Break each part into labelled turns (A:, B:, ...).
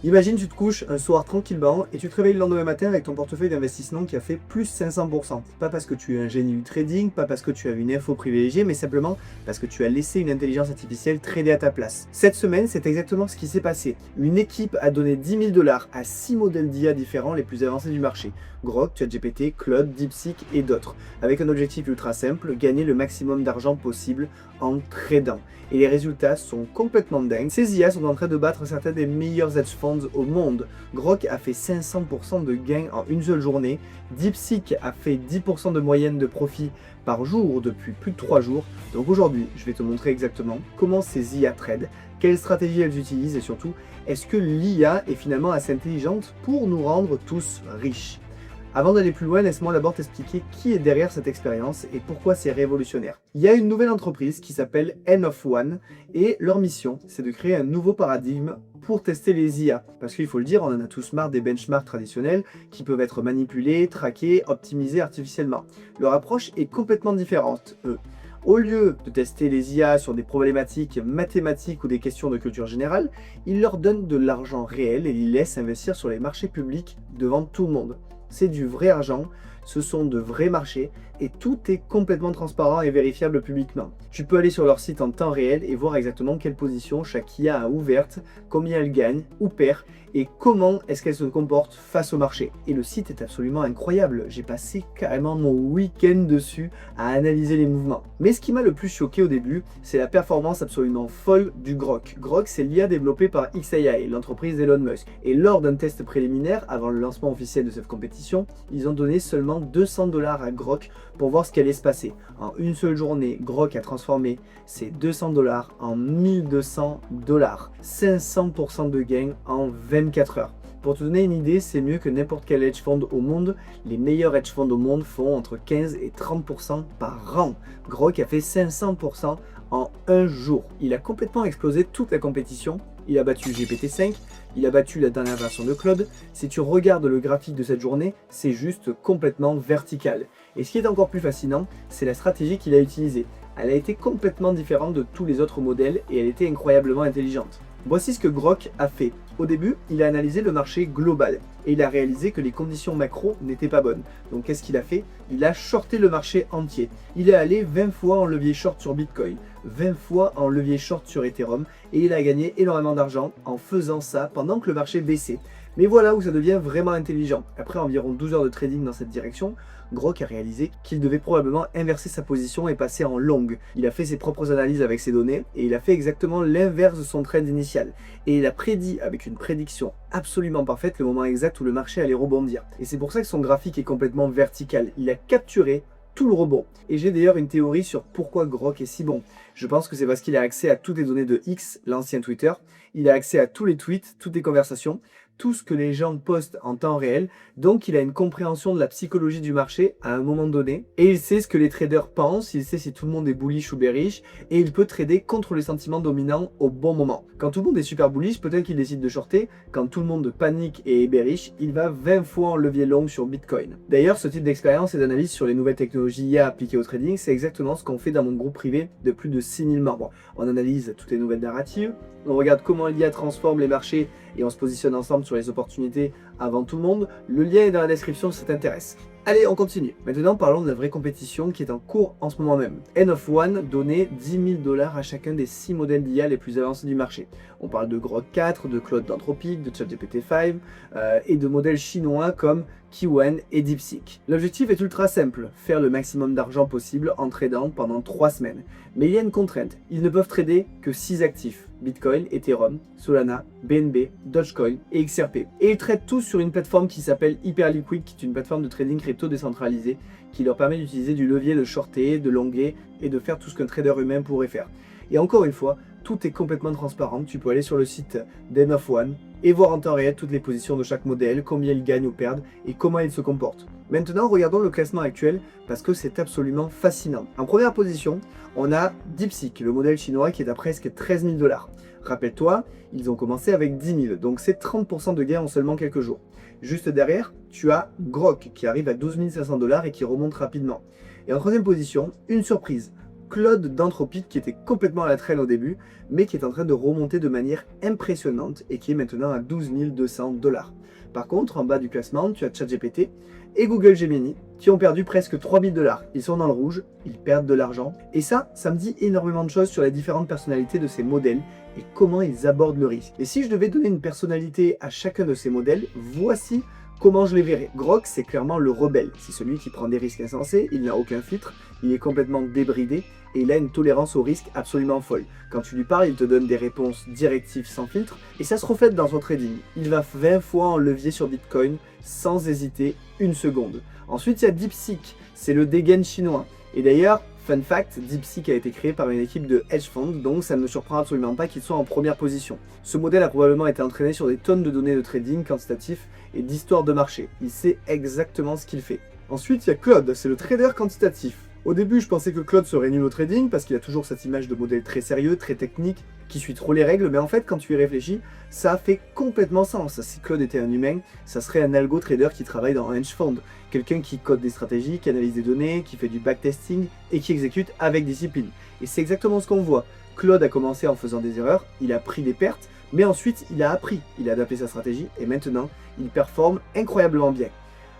A: Imagine, tu te couches un soir tranquillement et tu te réveilles le lendemain matin avec ton portefeuille d'investissement qui a fait plus 500%. Pas parce que tu es un génie du trading, pas parce que tu as une info privilégiée, mais simplement parce que tu as laissé une intelligence artificielle trader à ta place. Cette semaine, c'est exactement ce qui s'est passé. Une équipe a donné 10 000 $ à 6 modèles d'IA différents les plus avancés du marché. Grok, ChatGPT, Claude, DeepSeek et d'autres. Avec un objectif ultra simple, gagner le maximum d'argent possible en tradant. Et les résultats sont complètement dingues. Ces IA sont en train de battre certains des meilleurs hedge funds au monde. Grok a fait 500% de gains en une seule journée. DeepSeek a fait 10% de moyenne de profit par jour depuis plus de 3 jours. Donc aujourd'hui, je vais te montrer exactement comment ces IA tradent, quelles stratégies elles utilisent et surtout, est-ce que l'IA est finalement assez intelligente pour nous rendre tous riches. Avant d'aller plus loin, laisse-moi d'abord t'expliquer qui est derrière cette expérience et pourquoi c'est révolutionnaire. Il y a une nouvelle entreprise qui s'appelle N of One et leur mission, c'est de créer un nouveau paradigme pour tester les IA. Parce qu'il faut le dire, on en a tous marre des benchmarks traditionnels qui peuvent être manipulés, traqués, optimisés artificiellement. Leur approche est complètement différente, eux. Au lieu de tester les IA sur des problématiques mathématiques ou des questions de culture générale, ils leur donnent de l'argent réel et les laissent investir sur les marchés publics devant tout le monde. C'est du vrai argent, ce sont de vrais marchés et tout est complètement transparent et vérifiable publiquement. Tu peux aller sur leur site en temps réel et voir exactement quelle position chaque IA a ouverte, combien elle gagne ou perd et comment est-ce qu'elle se comporte face au marché. Et le site est absolument incroyable, j'ai passé carrément mon week-end dessus à analyser les mouvements. Mais ce qui m'a le plus choqué au début, c'est la performance absolument folle du Grok. Grok, c'est l'IA développée par xAI, l'entreprise d'Elon Musk. Et lors d'un test préliminaire, avant le lancement officiel de cette compétition, ils ont donné seulement 200 $ à Grok pour voir ce qui allait se passer. En une seule journée, Grok a transformé ces 200 $ en 1200 $. 500% de gain en 24 heures. Pour te donner une idée, c'est mieux que n'importe quel hedge fund au monde. Les meilleurs hedge funds au monde font entre 15 et 30% par an. Grok a fait 500% en un jour. Il a complètement explosé toute la compétition. Il a battu GPT-5, il a battu la dernière version de Claude. Si tu regardes le graphique de cette journée, c'est juste complètement vertical. Et ce qui est encore plus fascinant, c'est la stratégie qu'il a utilisée. Elle a été complètement différente de tous les autres modèles et elle était incroyablement intelligente. Voici ce que Grok a fait. Au début, il a analysé le marché global et il a réalisé que les conditions macro n'étaient pas bonnes. Donc qu'est-ce qu'il a fait? Il a shorté le marché entier. Il est allé 20 fois en levier short sur Bitcoin, 20 fois en levier short sur Ethereum et il a gagné énormément d'argent en faisant ça pendant que le marché baissait. Mais voilà où ça devient vraiment intelligent. Après environ 12 heures de trading dans cette direction, Grok a réalisé qu'il devait probablement inverser sa position et passer en long. Il a fait ses propres analyses avec ses données et il a fait exactement l'inverse de son trend initial. Et il a prédit avec une prédiction absolument parfaite le moment exact où le marché allait rebondir. Et c'est pour ça que son graphique est complètement vertical. Il a capturé tout le rebond. Et j'ai d'ailleurs une théorie sur pourquoi Grok est si bon. Je pense que c'est parce qu'il a accès à toutes les données de X, l'ancien Twitter. Il a accès à tous les tweets, toutes les conversations, tout ce que les gens postent en temps réel. Donc il a une compréhension de la psychologie du marché à un moment donné. Et il sait ce que les traders pensent, il sait si tout le monde est bullish ou bearish. Et il peut trader contre les sentiments dominants au bon moment. Quand tout le monde est super bullish, peut-être qu'il décide de shorter. Quand tout le monde panique et est bearish, il va 20 fois en levier long sur Bitcoin. D'ailleurs, ce type d'expérience et d'analyse sur les nouvelles technologies IA appliquées au trading, c'est exactement ce qu'on fait dans mon groupe privé de plus de 6000 membres. On analyse toutes les nouvelles narratives, on regarde comment l'IA transforme les marchés et on se positionne ensemble sur les opportunités avant tout le monde. Le lien est dans la description si ça t'intéresse. Allez, on continue. Maintenant, parlons de la vraie compétition qui est en cours en ce moment même. N of One donnait 10 000 $ à chacun des 6 modèles d'IA les plus avancés du marché. On parle de Grok 4, de Claude d'Anthropic, de ChatGPT 5 et de modèles chinois comme Qwen et DeepSeek. L'objectif est ultra simple, faire le maximum d'argent possible en tradant pendant 3 semaines. Mais il y a une contrainte, ils ne peuvent trader que 6 actifs, Bitcoin, Ethereum, Solana, BNB, Dogecoin et XRP. Et ils traitent tous sur une plateforme qui s'appelle Hyperliquid, qui est une plateforme de trading crypto décentralisée qui leur permet d'utiliser du levier de shorter, de longer et de faire tout ce qu'un trader humain pourrait faire. Et encore une fois, tout est complètement transparent. Tu peux aller sur le site d'N of One et voir en temps réel toutes les positions de chaque modèle, combien ils gagnent ou perdent et comment ils se comportent. Maintenant, regardons le classement actuel parce que c'est absolument fascinant. En première position, on a DeepSeek, le modèle chinois qui est à presque 13 000 $. Rappelle-toi, ils ont commencé avec 10 000, donc c'est 30% de gain en seulement quelques jours. Juste derrière, tu as Grok qui arrive à 12 500 $ et qui remonte rapidement. Et en troisième position, une surprise, Claude d'Anthropic qui était complètement à la traîne au début, mais qui est en train de remonter de manière impressionnante et qui est maintenant à 12 200 $. Par contre, en bas du classement, tu as ChatGPT et Google Gemini qui ont perdu presque 3 000 $. Ils sont dans le rouge, ils perdent de l'argent. Et ça me dit énormément de choses sur les différentes personnalités de ces modèles et comment ils abordent le risque. Et si je devais donner une personnalité à chacun de ces modèles, voici comment je les verrais. Grok, c'est clairement le rebelle. C'est celui qui prend des risques insensés, il n'a aucun filtre, il est complètement débridé et il a une tolérance au risque absolument folle. Quand tu lui parles, il te donne des réponses directives sans filtre et ça se reflète dans son trading. Il va 20 fois en levier sur Bitcoin sans hésiter une seconde. Ensuite, il y a DeepSeek, c'est le dégaine chinois. Et d'ailleurs, fun fact, DeepSeek a été créé par une équipe de hedge funds, donc ça ne me surprend absolument pas qu'ils soient en première position. Ce modèle a probablement été entraîné sur des tonnes de données de trading quantitatif et d'histoire de marché. Il sait exactement ce qu'il fait. Ensuite, il y a Claude, c'est le trader quantitatif. Au début, je pensais que Claude serait nul au trading parce qu'il a toujours cette image de modèle très sérieux, très technique, qui suit trop les règles, mais en fait, quand tu y réfléchis, ça fait complètement sens. Si Claude était un humain, ça serait un algo trader qui travaille dans un hedge fund. Quelqu'un qui code des stratégies, qui analyse des données, qui fait du backtesting et qui exécute avec discipline. Et c'est exactement ce qu'on voit. Claude a commencé en faisant des erreurs, il a pris des pertes, mais ensuite il a appris, il a adapté sa stratégie et maintenant il performe incroyablement bien.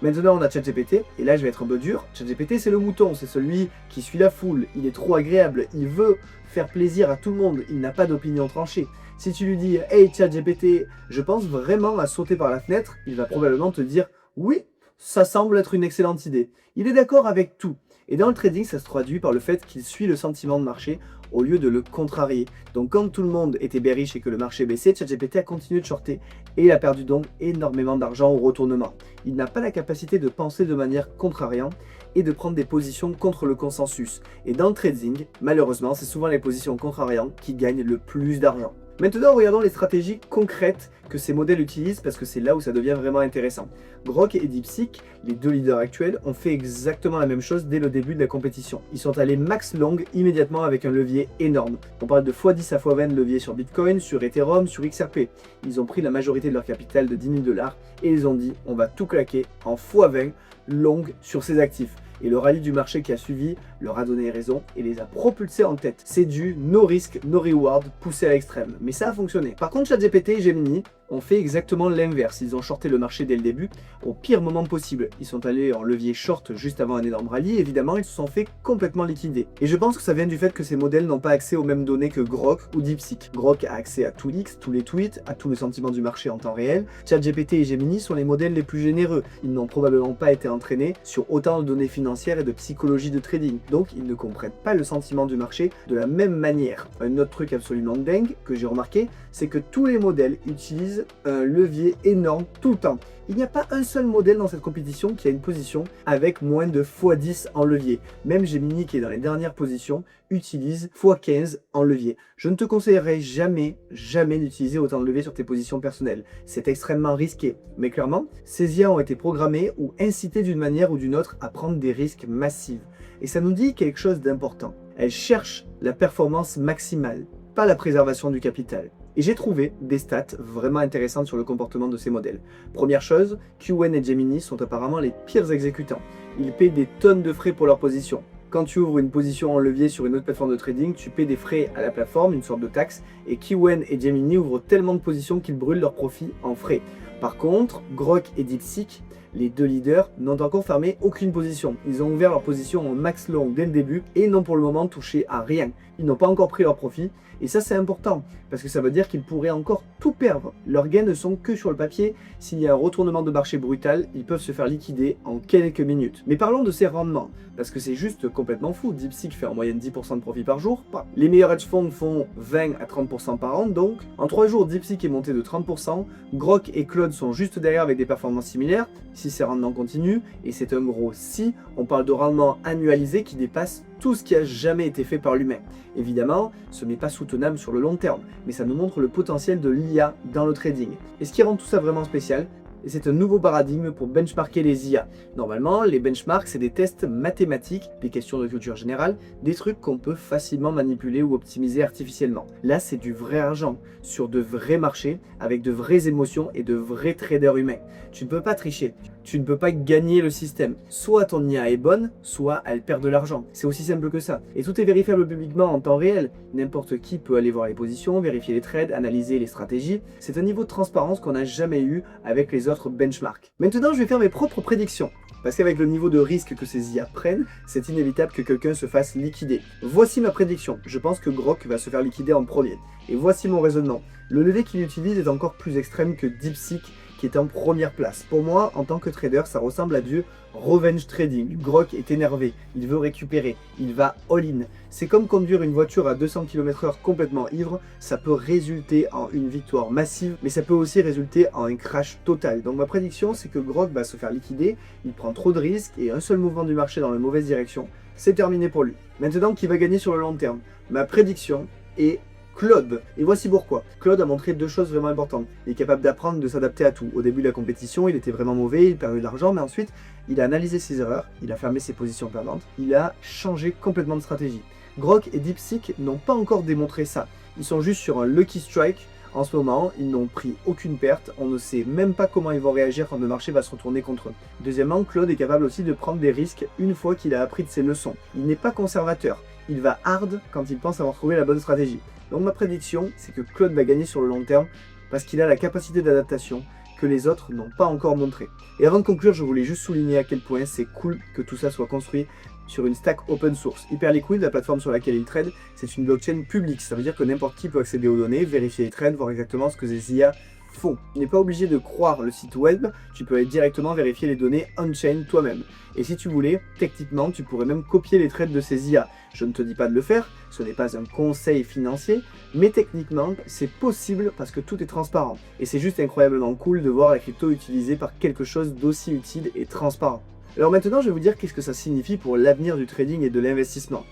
A: Maintenant on a ChatGPT, et là je vais être un peu dur, ChatGPT c'est le mouton, c'est celui qui suit la foule, il est trop agréable, il veut faire plaisir à tout le monde, il n'a pas d'opinion tranchée. Si tu lui dis « Hey ChatGPT, je pense vraiment à sauter par la fenêtre », il va probablement te dire « Oui, ça semble être une excellente idée ». Il est d'accord avec tout. Et dans le trading, ça se traduit par le fait qu'il suit le sentiment de marché au lieu de le contrarier. Donc quand tout le monde était bearish et que le marché baissait, ChatGPT a continué de shorter et il a perdu donc énormément d'argent au retournement. Il n'a pas la capacité de penser de manière contrariante et de prendre des positions contre le consensus. Et dans le trading, malheureusement, c'est souvent les positions contrariantes qui gagnent le plus d'argent. Maintenant, regardons les stratégies concrètes que ces modèles utilisent parce que c'est là où ça devient vraiment intéressant. Grok et DeepSeek, les deux leaders actuels, ont fait exactement la même chose dès le début de la compétition. Ils sont allés max long immédiatement avec un levier énorme. On parle de x10 à x20 de levier sur Bitcoin, sur Ethereum, sur XRP. Ils ont pris la majorité de leur capital de 10 000 $ et ils ont dit on va tout claquer en x20 long sur ces actifs. Et le rallye du marché qui a suivi leur a donné raison et les a propulsés en tête. C'est du no risk, no reward poussé à l'extrême. Mais ça a fonctionné. Par contre, ChatGPT et Gemini ont fait exactement l'inverse. Ils ont shorté le marché dès le début, au pire moment possible. Ils sont allés en levier short juste avant un énorme rallye. Évidemment, ils se sont fait complètement liquider. Et je pense que ça vient du fait que ces modèles n'ont pas accès aux mêmes données que Grok ou DeepSeek. Grok a accès à tout X, tous les tweets, à tout le sentiment du marché en temps réel. ChatGPT et Gemini sont les modèles les plus généreux. Ils n'ont probablement pas été entraînés sur autant de données financières et de psychologie de trading. Donc, ils ne comprennent pas le sentiment du marché de la même manière. Un autre truc absolument dingue que j'ai remarqué, c'est que tous les modèles utilisent un levier énorme tout le temps. Il n'y a pas un seul modèle dans cette compétition qui a une position avec moins de x10 en levier. Même Gemini, qui est dans les dernières positions, utilise x15 en levier. Je ne te conseillerais jamais d'utiliser autant de levier sur tes positions personnelles. C'est extrêmement risqué. Mais clairement, ces IA ont été programmés ou incités d'une manière ou d'une autre à prendre des risques massifs. Et ça nous dit quelque chose d'important. Elles cherchent la performance maximale, pas la préservation du capital. Et j'ai trouvé des stats vraiment intéressantes sur le comportement de ces modèles. Première chose, Qwen et Gemini sont apparemment les pires exécutants. Ils paient des tonnes de frais pour leur position. Quand tu ouvres une position en levier sur une autre plateforme de trading, tu paies des frais à la plateforme, une sorte de taxe, et Qwen et Gemini ouvrent tellement de positions qu'ils brûlent leurs profits en frais. Par contre, Grok et DeepSeek, les deux leaders, n'ont encore fermé aucune position. Ils ont ouvert leur position en max long dès le début et n'ont pour le moment touché à rien. Ils n'ont pas encore pris leur profit et ça c'est important parce que ça veut dire qu'ils pourraient encore tout perdre. Leurs gains ne sont que sur le papier. S'il y a un retournement de marché brutal, ils peuvent se faire liquider en quelques minutes. Mais parlons de ces rendements parce que c'est juste complètement fou. DeepSeek fait en moyenne 10% de profit par jour. Les meilleurs hedge funds font 20 à 30% par an, donc en 3 jours DeepSeek est monté de 30%. Grok et Claude sont juste derrière avec des performances similaires. Si ces rendements continuent, et c'est un gros si, on parle de rendement annualisé qui dépasse tout ce qui a jamais été fait par l'humain. Évidemment, ce n'est pas soutenable sur le long terme, mais ça nous montre le potentiel de l'IA dans le trading. Et ce qui rend tout ça vraiment spécial, et c'est un nouveau paradigme pour benchmarker les IA. Normalement, les benchmarks, c'est des tests mathématiques, des questions de culture générale, des trucs qu'on peut facilement manipuler ou optimiser artificiellement. Là, c'est du vrai argent, sur de vrais marchés, avec de vraies émotions et de vrais traders humains. Tu ne peux pas tricher, tu ne peux pas gagner le système. Soit ton IA est bonne, soit elle perd de l'argent. C'est aussi simple que ça. Et tout est vérifiable publiquement en temps réel. N'importe qui peut aller voir les positions, vérifier les trades, analyser les stratégies. C'est un niveau de transparence qu'on n'a jamais eu avec les autres benchmarks. Maintenant, je vais faire mes propres prédictions. Parce qu'avec le niveau de risque que ces IA prennent, c'est inévitable que quelqu'un se fasse liquider. Voici ma prédiction. Je pense que Grok va se faire liquider en premier. Et voici mon raisonnement. Le levier qu'il utilise est encore plus extrême que DeepSeek, qui est en première place. Pour moi, en tant que trader, ça ressemble à du revenge trading. Grok est énervé, il veut récupérer, il va all-in. C'est comme conduire une voiture à 200 km/h complètement ivre, ça peut résulter en une victoire massive, mais ça peut aussi résulter en un crash total. Donc ma prédiction, c'est que Grok va se faire liquider, il prend trop de risques et un seul mouvement du marché dans la mauvaise direction, c'est terminé pour lui. Maintenant, qui va gagner sur le long terme? Ma prédiction est Claude. Et voici pourquoi. Claude a montré deux choses vraiment importantes. Il est capable d'apprendre, de s'adapter à tout. Au début de la compétition, il était vraiment mauvais, il perdait de l'argent, mais ensuite, il a analysé ses erreurs, il a fermé ses positions perdantes, il a changé complètement de stratégie. Grok et DeepSeek n'ont pas encore démontré ça. Ils sont juste sur un lucky strike. En ce moment, ils n'ont pris aucune perte, on ne sait même pas comment ils vont réagir quand le marché va se retourner contre eux. Deuxièmement, Claude est capable aussi de prendre des risques une fois qu'il a appris de ses leçons. Il n'est pas conservateur, il va hard quand il pense avoir trouvé la bonne stratégie. Donc ma prédiction, c'est que Claude va gagner sur le long terme parce qu'il a la capacité d'adaptation que les autres n'ont pas encore montré. Et avant de conclure, je voulais juste souligner à quel point c'est cool que tout ça soit construit sur une stack open source. Hyperliquid, la plateforme sur laquelle il trade, c'est une blockchain publique. Ça veut dire que n'importe qui peut accéder aux données, vérifier les trades, voir exactement ce que ces IA font. Tu n'es pas obligé de croire le site web, tu peux aller directement vérifier les données on-chain toi-même. Et si tu voulais, techniquement, tu pourrais même copier les trades de ces IA. Je ne te dis pas de le faire, ce n'est pas un conseil financier, mais techniquement, c'est possible parce que tout est transparent. Et c'est juste incroyablement cool de voir la crypto utilisée par quelque chose d'aussi utile et transparent. Alors maintenant, je vais vous dire qu'est-ce que ça signifie pour l'avenir du trading et de l'investissement.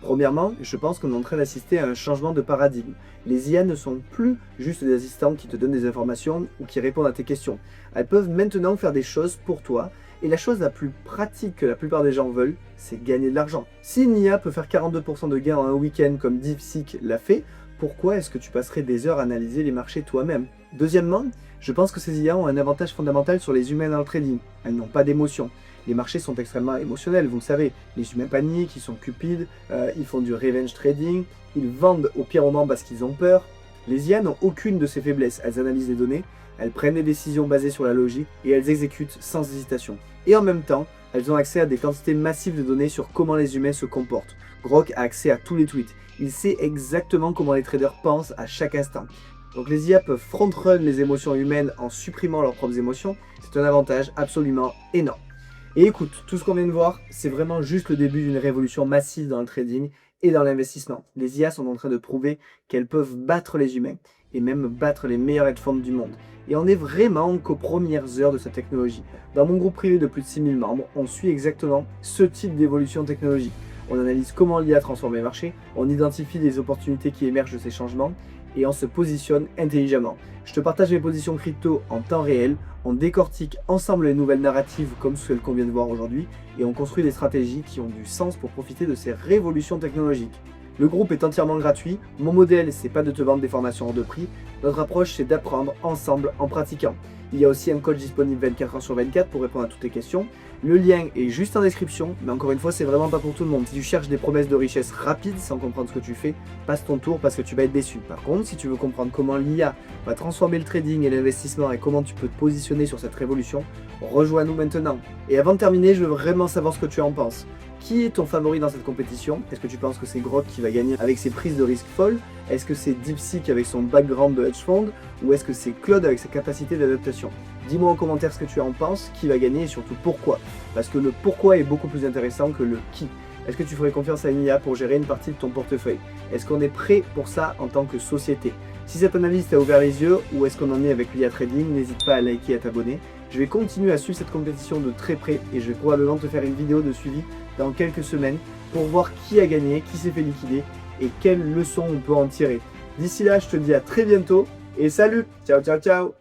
A: Premièrement, je pense qu'on est en train d'assister à un changement de paradigme. Les IA ne sont plus juste des assistants qui te donnent des informations ou qui répondent à tes questions. Elles peuvent maintenant faire des choses pour toi, et la chose la plus pratique que la plupart des gens veulent, c'est gagner de l'argent. Si une IA peut faire 42% de gains en un week-end comme DeepSeek l'a fait, pourquoi est-ce que tu passerais des heures à analyser les marchés toi-même? Deuxièmement, je pense que ces IA ont un avantage fondamental sur les humains dans le trading. Elles n'ont pas d'émotion. Les marchés sont extrêmement émotionnels, vous le savez. Les humains paniquent, ils sont cupides, ils font du revenge trading, ils vendent au pire moment parce qu'ils ont peur. Les IA n'ont aucune de ces faiblesses. Elles analysent les données, elles prennent des décisions basées sur la logique et elles exécutent sans hésitation. Et en même temps, elles ont accès à des quantités massives de données sur comment les humains se comportent. Grok a accès à tous les tweets. Il sait exactement comment les traders pensent à chaque instant. Donc les IA peuvent front-run les émotions humaines en supprimant leurs propres émotions. C'est un avantage absolument énorme. Et écoute, tout ce qu'on vient de voir, c'est vraiment juste le début d'une révolution massive dans le trading et dans l'investissement. Les IA sont en train de prouver qu'elles peuvent battre les humains et même battre les meilleurs hedge funds du monde. Et on est vraiment qu'aux premières heures de cette technologie. Dans mon groupe privé de plus de 6000 membres, on suit exactement ce type d'évolution technologique. On analyse comment l'IA transforme les marchés, on identifie les opportunités qui émergent de ces changements et on se positionne intelligemment. Je te partage mes positions crypto en temps réel, on décortique ensemble les nouvelles narratives comme celles qu'on vient de voir aujourd'hui et on construit des stratégies qui ont du sens pour profiter de ces révolutions technologiques. Le groupe est entièrement gratuit, mon modèle c'est pas de te vendre des formations hors de prix, notre approche c'est d'apprendre ensemble en pratiquant. Il y a aussi un coach disponible 24h/24 pour répondre à toutes tes questions. Le lien est juste en description, mais encore une fois, c'est vraiment pas pour tout le monde. Si tu cherches des promesses de richesse rapides sans comprendre ce que tu fais, passe ton tour parce que tu vas être déçu. Par contre, si tu veux comprendre comment l'IA va transformer le trading et l'investissement et comment tu peux te positionner sur cette révolution, rejoins-nous maintenant. Et avant de terminer, je veux vraiment savoir ce que tu en penses. Qui est ton favori dans cette compétition? Est-ce que tu penses que c'est Grok qui va gagner avec ses prises de risque folles? Est-ce que c'est DeepSeek avec son background de hedge fund? Ou est-ce que c'est Claude avec sa capacité d'adaptation? Dis-moi en commentaire ce que tu en penses, qui va gagner et surtout pourquoi. Parce que le pourquoi est beaucoup plus intéressant que le qui. Est-ce que tu ferais confiance à une IA pour gérer une partie de ton portefeuille? Est-ce qu'on est prêt pour ça en tant que société? Si cette analyse t'a ouvert les yeux, ou est-ce qu'on en est avec l'IA Trading, n'hésite pas à liker et à t'abonner. Je vais continuer à suivre cette compétition de très près et je vais probablement te faire une vidéo de suivi dans quelques semaines pour voir qui a gagné, qui s'est fait liquider et quelles leçons on peut en tirer. D'ici là, je te dis à très bientôt et salut! Ciao, ciao, ciao!